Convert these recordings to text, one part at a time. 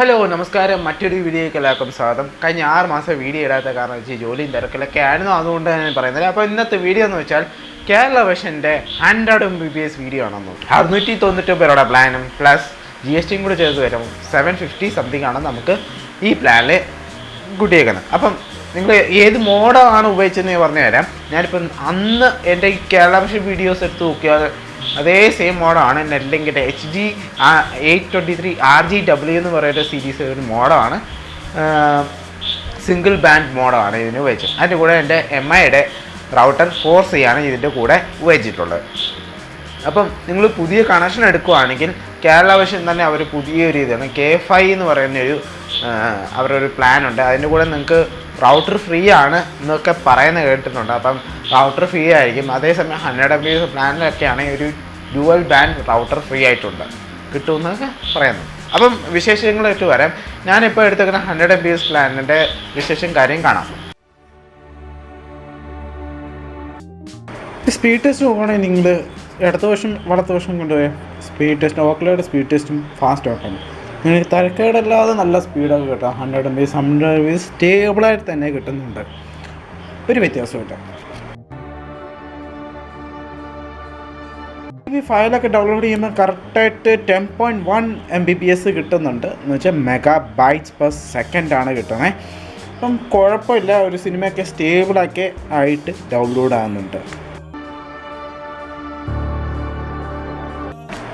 Hello നമസ്കാരം. മറ്റൊരു വീഡിയോയ്ക്ക് എല്ലാവർക്കും സ്വാഗതം. കഴിഞ്ഞ 6 മാസം വീഡിയോ ഇടാത്ത കാരണം വെച്ച് ജോലിയും തിരക്കിലൊക്കെ ആയിരുന്നു, അതുകൊണ്ട് ഞാൻ പറയുന്നത്. അപ്പോൾ ഇന്നത്തെ വീഡിയോ എന്ന് വെച്ചാൽ കേരള വിഷൻ്റെ 100 Mbps വീഡിയോ ആണെന്ന്. 699 പ്ലാനും പ്ലസ് GST കൂടെ ചേർത്ത് വരും 750 സംതിങ് ആണ് നമുക്ക് ഈ പ്ലാനിൽ കൂട്ടിയേക്കുന്നത്. അപ്പം നിങ്ങൾ ഏത് മോഡാണ് ഉപയോഗിച്ചതെന്ന് ഞാൻ പറഞ്ഞു തരാം. ഞാനിപ്പം അന്ന് എൻ്റെ ഈ കേരള വിഷൻ വീഡിയോസ് എടുത്ത് നോക്കിയാൽ അതേ സെയിം മോഡാണ്. നെറ്റ്ലിങ്കിൻ്റെ HD 823 RGW എന്ന് പറയുന്ന സീരീസ് ഒരു മോഡാണ്. സിംഗിൾ ബാൻഡ് മോഡാണ് ഇതിന് ഉപയോഗിച്ചത്. അതിൻ്റെ കൂടെ എൻ്റെ MIയുടെ റൗട്ടർ 4C ആണ് ഇതിൻ്റെ കൂടെ ഉപയോഗിച്ചിട്ടുള്ളത്. അപ്പം നിങ്ങൾ പുതിയ കണക്ഷൻ എടുക്കുകയാണെങ്കിൽ കേരള വിഷൻ തന്നെ അവർ പുതിയൊരു ഇതാണ് K5 എന്ന് പറയുന്നൊരു അവരുടെ ഒരു പ്ലാൻ ഉണ്ട്. അതിൻ്റെ കൂടെ നിങ്ങൾക്ക് റൗട്ടർ ഫ്രീ ആണ് എന്നൊക്കെ പറയുന്നത് കേട്ടിട്ടുണ്ട്. അപ്പം റൗട്ടർ ഫ്രീ ആയിരിക്കും. അതേസമയം 100 Mbps പ്ലാനിലൊക്കെ ആണെങ്കിൽ ഒരു ഡ്യുവൽ ബാൻഡ് റൗട്ടർ ഫ്രീ ആയിട്ടുണ്ട് കിട്ടുമെന്നൊക്കെ പറയുന്നു. അപ്പം വിശേഷങ്ങളായിട്ട് വരാം. ഞാനിപ്പോൾ എടുത്തേക്കുന്ന 100 Mbps പ്ലാനിൻ്റെ വിശേഷം കാര്യം കാണാം. സ്പീഡ് ടെസ്റ്റ് നോക്കുകയാണെങ്കിൽ നിങ്ങൾ ഇടത്ത വശം വലത്ത വശം കൊണ്ടുപോയാൽ സ്പീഡ് ടെസ്റ്റ് ഓക്ലയുടെ സ്പീഡ് ടെസ്റ്റും ഫാസ്റ്റ് ആക്കണം. നിങ്ങൾക്ക് തരക്കേടല്ലാതെ നല്ല സ്പീഡൊക്കെ കിട്ടാം. 100 Mbps സ്റ്റേബിളായിട്ട് തന്നെ കിട്ടുന്നുണ്ട്, ഒരു വ്യത്യാസമില്ല. ഈ ഫയലൊക്കെ ഡൗൺലോഡ് ചെയ്യുമ്പോൾ കറക്റ്റായിട്ട് 10.1 Mbps കിട്ടുന്നുണ്ട്. എന്ന് വെച്ചാൽ MB/s ആണ് കിട്ടുന്നത്. അപ്പം കുഴപ്പമില്ല, ഒരു സിനിമയൊക്കെ സ്റ്റേബിളൊക്കെ ആയിട്ട് ഡൗൺലോഡ് ആകുന്നുണ്ട്.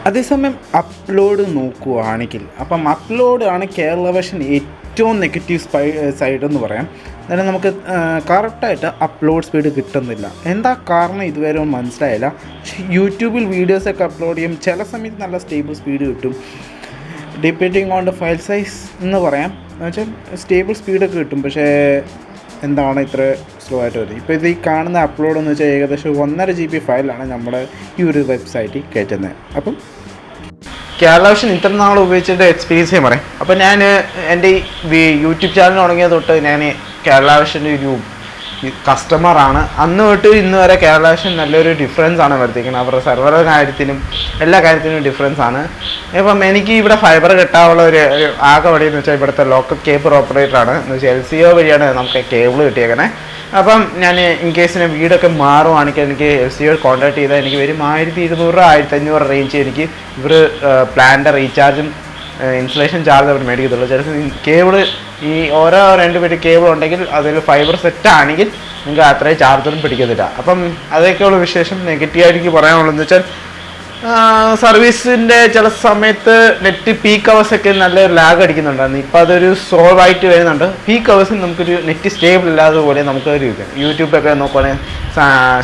അതേസമയം അപ്ലോഡ് നോക്കുകയാണെങ്കിൽ അപ്പം അപ്ലോഡ് ആണ് കേരള വിഷൻ ഏറ്റവും നെഗറ്റീവ് സൈഡ് എന്ന് പറയാം. അതായത് നമുക്ക് കറക്റ്റായിട്ട് അപ്ലോഡ് സ്പീഡ് കിട്ടുന്നില്ല. എന്താ കാരണം ഇതുവരെ മനസ്സിലായില്ല. പക്ഷേ യൂട്യൂബിൽ വീഡിയോസൊക്കെ അപ്ലോഡ് ചെയ്യും, ചില സമയത്ത് നല്ല സ്റ്റേബിൾ സ്പീഡ് കിട്ടും. Depending on the file size എന്ന് പറയാം. എന്ന് വെച്ചാൽ സ്റ്റേബിൾ സ്പീഡൊക്കെ കിട്ടും. പക്ഷേ എന്താണ് ഇത്ര സ്ലോ ആയിട്ട് വരുന്നത്? ഇപ്പോൾ ഇത് ഈ കാണുന്ന അപ്ലോഡ് എന്ന് വെച്ചാൽ ഏകദേശം 1.5 GB ഫയലാണ് നമ്മുടെ ഈ ഒരു വെബ്സൈറ്റിൽ കയറ്റുന്നത്. അപ്പം കേരള വിഷൻ ഇത്ര നാൾ ഉപയോഗിച്ചിട്ട് എക്സ്പീരിയൻസ് ഞാൻ പറയാം. അപ്പോൾ ഞാൻ എൻ്റെ ഈ യൂട്യൂബ് ചാനൽ തുടങ്ങിയ തൊട്ട് ഞാൻ കേരള വിഷൻ്റെ ഒരു കസ്റ്റമറാണ്. അന്ന് തൊട്ട് ഇന്ന് വരെ കേരള വിഷൻ നല്ലൊരു ഡിഫറൻസ് ആണ് വരുത്തിക്കുന്നത്. അവരുടെ സെർവർ കാര്യത്തിനും എല്ലാ കാര്യത്തിനും ഡിഫറൻസ് ആണ്. ഇപ്പം എനിക്ക് ഇവിടെ ഫൈബർ കിട്ടാനുള്ള ഒരു ആകെ വഴിയെന്ന് വെച്ചാൽ ഇവിടുത്തെ ലോക്കൽ കേബിൾ ഓപ്പറേറ്ററാണ്. എന്ന് വെച്ചാൽ LCO വഴിയാണ് നമുക്ക് കേബിൾ കിട്ടിയേക്കണേ. അപ്പം ഞാൻ ഇൻ കേസിന് വീടൊക്കെ മാറുവാണെങ്കിൽ എനിക്ക് LCO കോൺടാക്ട് ചെയ്താൽ എനിക്ക് വരും 1200 1500 റേഞ്ച് എനിക്ക് ഇവർ പ്ലാൻ്റെ റീചാർജും ഇൻസ്റ്റലേഷൻ ചാർജ് അവർ മേടിക്കത്തുള്ളൂ. ചിലപ്പോൾ കേബിൾ ഈ ഓരോ 2 പേര് കേബിൾ ഉണ്ടെങ്കിൽ അതിൽ ഫൈബർ സെറ്റ് ആണെങ്കിൽ നിങ്ങൾക്ക് അത്രയും ചാർജറും പിടിക്കത്തില്ല. അപ്പം അതൊക്കെയുള്ള വിശേഷം. നെഗറ്റീവായിട്ട് എനിക്ക് പറയാനുള്ളതെന്ന് വെച്ചാൽ സർവീസിൻ്റെ ചില സമയത്ത് നെറ്റ് പീക്ക് അവേഴ്സൊക്കെ നല്ലൊരു ലാഗ് അടിക്കുന്നുണ്ടായിരുന്നു. ഇപ്പോൾ അതൊരു സോൾവ് ആയിട്ട് വരുന്നുണ്ട്. പീക്ക് അവേഴ്സിൽ നമുക്കൊരു നെറ്റ് സ്റ്റേബിൾ ഇല്ലാതെ പോലെ നമുക്കൊരു യൂട്യൂബൊക്കെ നോക്കുവാണെങ്കിൽ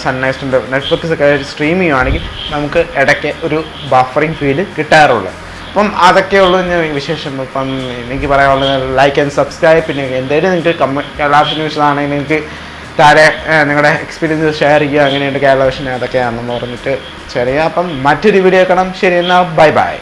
സൺനെക്സ്റ്റ് നെറ്റ്ഫ്ലിക്സ് ഒക്കെ സ്ട്രീം ചെയ്യുവാണെങ്കിൽ നമുക്ക് ഇടയ്ക്ക് ഒരു ബഫറിങ് ഫീല് കിട്ടാറുള്ളൂ. അപ്പം അതൊക്കെയുള്ളൂ വിശേഷം. ഇപ്പം എനിക്ക് പറയാനുള്ളത് ലൈക്ക് ആൻഡ് സബ്സ്ക്രൈബ്. പിന്നെ എന്തെങ്കിലും നിങ്ങൾക്ക് കേരള വിഷൻ വിഷയമാണെങ്കിൽ നിങ്ങൾക്ക് താഴെ നിങ്ങളുടെ എക്സ്പീരിയൻസ് ഷെയർ ചെയ്യുക. അങ്ങനെയുണ്ട് കേരള വിഷൻ അതൊക്കെയാണെന്ന് പറഞ്ഞിട്ട് ഷെയർ ചെയ്യുക. അപ്പം മറ്റൊരു വീഡിയോ കാണാം. ശരി, എന്നാൽ ബൈ ബൈ.